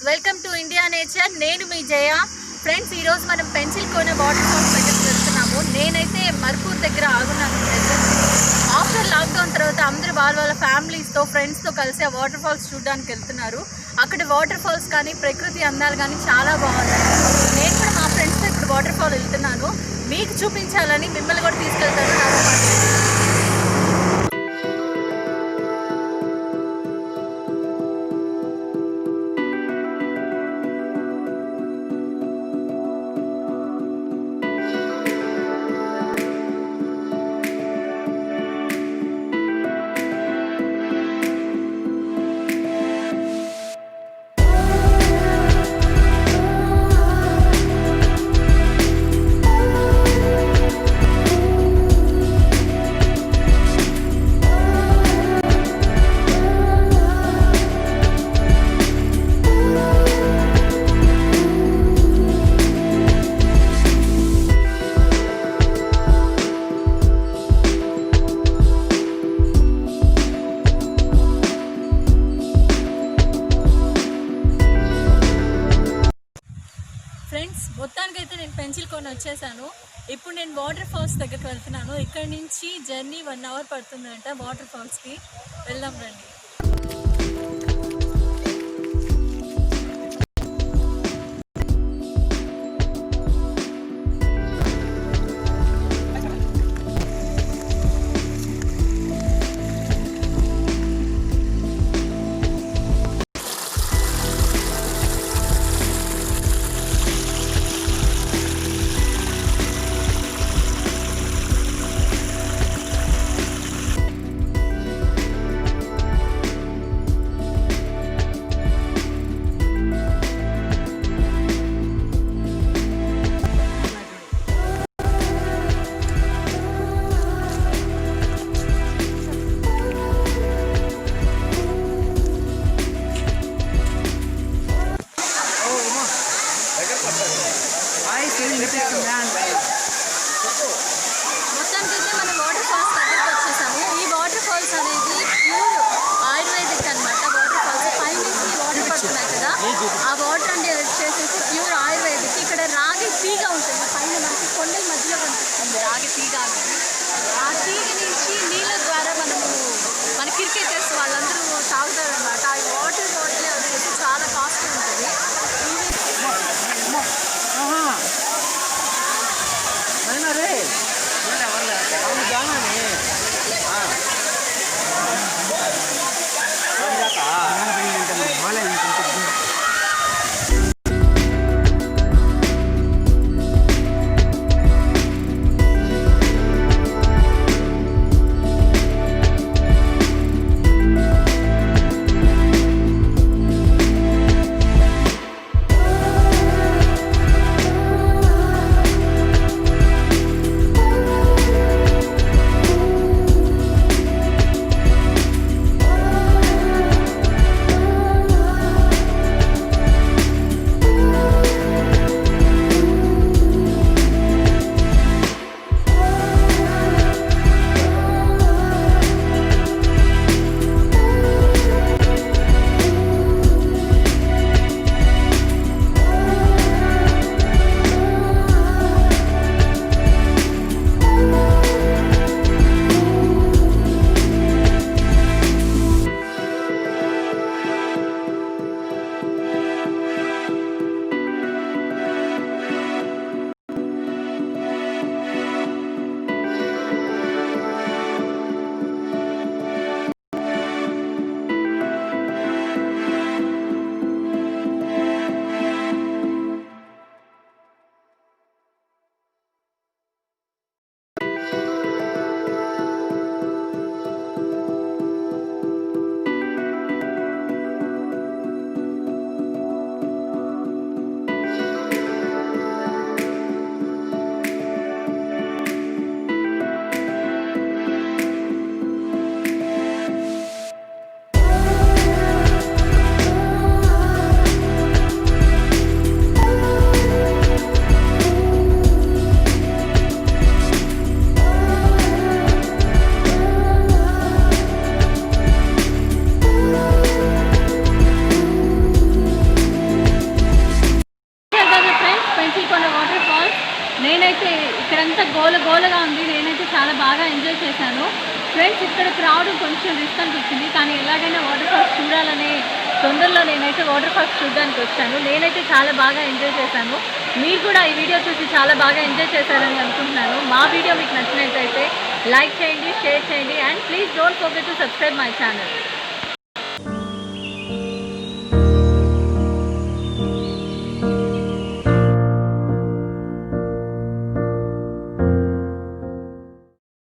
Welcome to India nature. నేను మీ జయ. Friends, ఈరోజు మనం పెన్సిల్ కోన వాటర్ ఫాల్స్ దగ్గరికి వెళ్తున్నాము. నేనైతే మర్పూర్ దగ్గర ఆగున్నాను. ఆఫ్టర్ లాక్డౌన్ తర్వాత అందరూ వాళ్ళ ఫ్యామిలీస్తో ఫ్రెండ్స్తో కలిసి ఆ వాటర్ ఫాల్స్ చూడడానికి వెళ్తున్నారు. అక్కడ వాటర్ ఫాల్స్ కానీ ప్రకృతి అందాలు కానీ చాలా బాగున్నాయి. నేను కూడా మా ఫ్రెండ్స్తో ఇప్పుడు వాటర్ ఫాల్ వెళ్తున్నాను. మీకు చూపించాలని మిమ్మల్ని కూడా తీసుకెళ్తాను. ఫ్రెండ్స్, మొత్తానికైతే నేను పెన్సిల్ కోన వచ్చేసాను. ఇప్పుడు నేను వాటర్ ఫాల్స్ దగ్గరికి వెళ్తున్నాను. ఇక్కడ నుంచి జర్నీ 1 అవర్ పడుతుందంట. వాటర్ ఫాల్స్కి వెళ్దాం రండి. మొత్తానికైతే మనం వాటర్ ఫాల్స్ దగ్గరికి వచ్చేసాము. ఈ వాటర్ ఫాల్స్ అనేది ప్యూర్ ఆయుర్వేదిక్ అనమాట. వాటర్ ఫాల్స్ పైనుంచి వాటర్ పడుతున్నాయి కదా, ఆ వాటర్ అంటే వచ్చేసి ప్యూర్ ఆయుర్వేదిక్. ఇక్కడ రాగి తీగ ఉంటుంది పైన, మనకి కొండల మధ్యలో కనిపిస్తుంది రాగి తీగ అనేది. ఆ తీగ నుంచి నీళ్ళ ద్వారా మన క్రికెటర్స్ వాళ్ళందరూ తాగుతారు అనమాట. ఆ వాటర్ వచ్చేసి చాలా కాస్ట్లీ ఉంటుంది. గోలగా ఉంది. నేనైతే చాలా బాగా ఎంజాయ్ చేశాను ఫ్రెండ్స్. ఇక్కడికి రావడం కొంచెం రిస్క్ అనిపించింది, కానీ ఎలాగైనా వాటర్ ఫాల్స్ చూడాలనే తొందరలో నేనైతే వాటర్ ఫాల్స్ చూడడానికి వచ్చాను. నేనైతే చాలా బాగా ఎంజాయ్ చేశాను. మీరు కూడా ఈ వీడియో చూసి చాలా బాగా ఎంజాయ్ చేశారని అనుకుంటున్నాను. మా వీడియో మీకు నచ్చినట్లయితే లైక్ చేయండి, షేర్ చేయండి, and please don't forget to subscribe my channel.